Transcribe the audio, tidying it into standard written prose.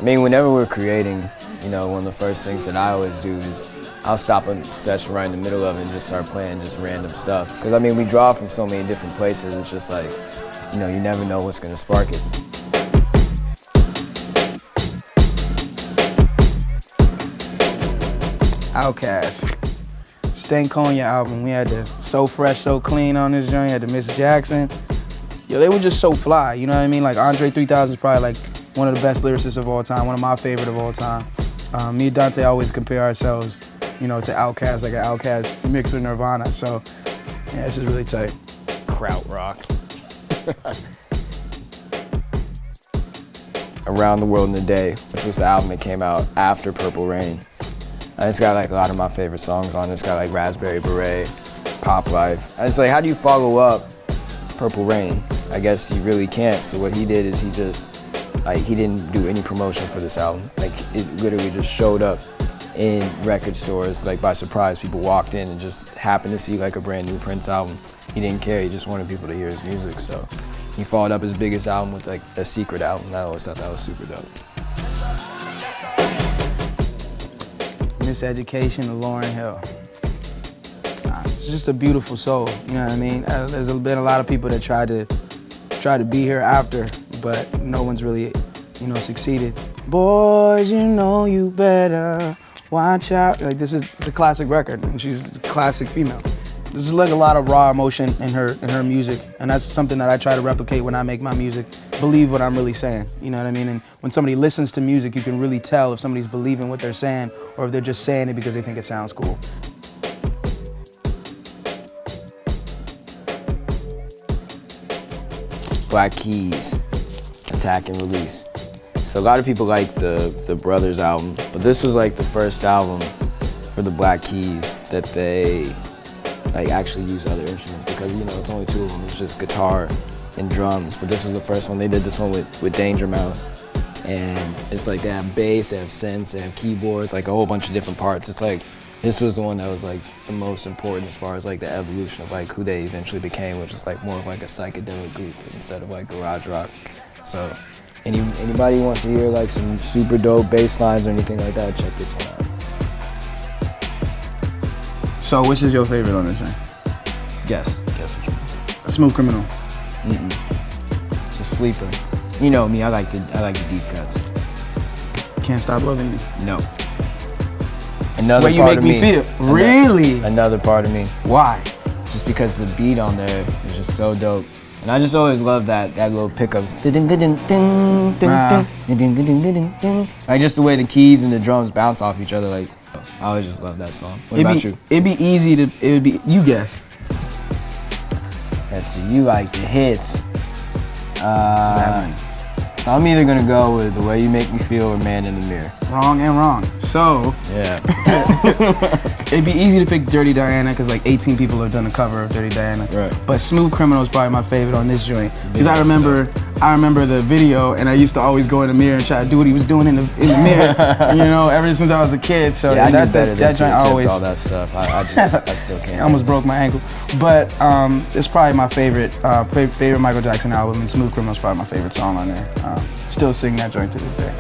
I mean, whenever we're creating, you know, one of the first things that I always do is I'll stop a session right in the middle of it and just start playing just random stuff. Because I mean, we draw from so many different places, it's just like, you know, you never know what's gonna spark it. Outkast. Stankonia album. We had the So Fresh, So Clean on this joint. We had the Miss Jackson. Yo, they were just so fly, you know what I mean? Like Andre 3000 is probably like one of the best lyricists of all time, one of my favorite of all time. Me and Dante always compare ourselves, you know, to Outkast, like an Outkast mixed with Nirvana. So, yeah, this is really tight. Kraut rock. Around the World in a Day, which was the album that came out after Purple Rain. And it's got like a lot of my favorite songs on it. It's got like Raspberry Beret, Pop Life. And it's like, how do you follow up Purple Rain? I guess you really can't. So what he did is he just, like, he didn't do any promotion for this album. Like, it literally just showed up in record stores, like by surprise. People walked in and just happened to see like a brand new Prince album. He didn't care, he just wanted people to hear his music. So he followed up his biggest album with like a secret album. And I always thought that was super dope. Miseducation of Lauryn Hill. It's just a beautiful soul, you know what I mean? There's been a lot of people that tried to be here after, but no one's really, you know, succeeded. Boys, you know you better watch out. Like, it's a classic record, and she's a classic female. There's like a lot of raw emotion in her music, and that's something that I try to replicate when I make my music. Believe what I'm really saying, you know what I mean? And when somebody listens to music, you can really tell if somebody's believing what they're saying or if they're just saying it because they think it sounds cool. Black Keys, Attack and Release. So a lot of people like the Brothers album, but this was like the first album for the Black Keys that they like actually use other instruments, because, you know, it's only two of them. It's just guitar and drums, but this was the first one. They did this one with Danger Mouse, and it's like they have bass, they have synths, they have keyboards, like a whole bunch of different parts. It's like, this was the one that was like the most important as far as like the evolution of like who they eventually became, which is like more of like a psychedelic group instead of like garage rock. So anybody who wants to hear like some super dope bass lines or anything like that, check this one out. So which is your favorite on this one? Guess which one? Smooth Criminal. It's a sleeper. You know me, I like the deep cuts. Can't Stop Loving You. No. Another Way You part Make of Me Feel. Really? Another part of me. Why? Just because the beat on there is just so dope. And I just always love that little pickups. Like just the way the keys and the drums bounce off each other. Like, I always just love that song. What about you? It'd be easy to, you guess. Let's see, you like the hits. So I'm either gonna go with The Way You Make Me Feel or Man in the Mirror. Wrong and wrong. So, yeah. It'd be easy to pick Dirty Diana because like 18 people have done a cover of Dirty Diana. Right. But Smooth Criminal is probably my favorite on this joint. Because I remember the video, and I used to always go in the mirror and try to do what he was doing in the mirror. You know, ever since I was a kid. So yeah, that joint always all that stuff. I still can't. I almost broke my ankle. But it's probably my favorite favorite Michael Jackson album, and Smooth Criminal is probably my favorite song on there. Still sing that joint to this day.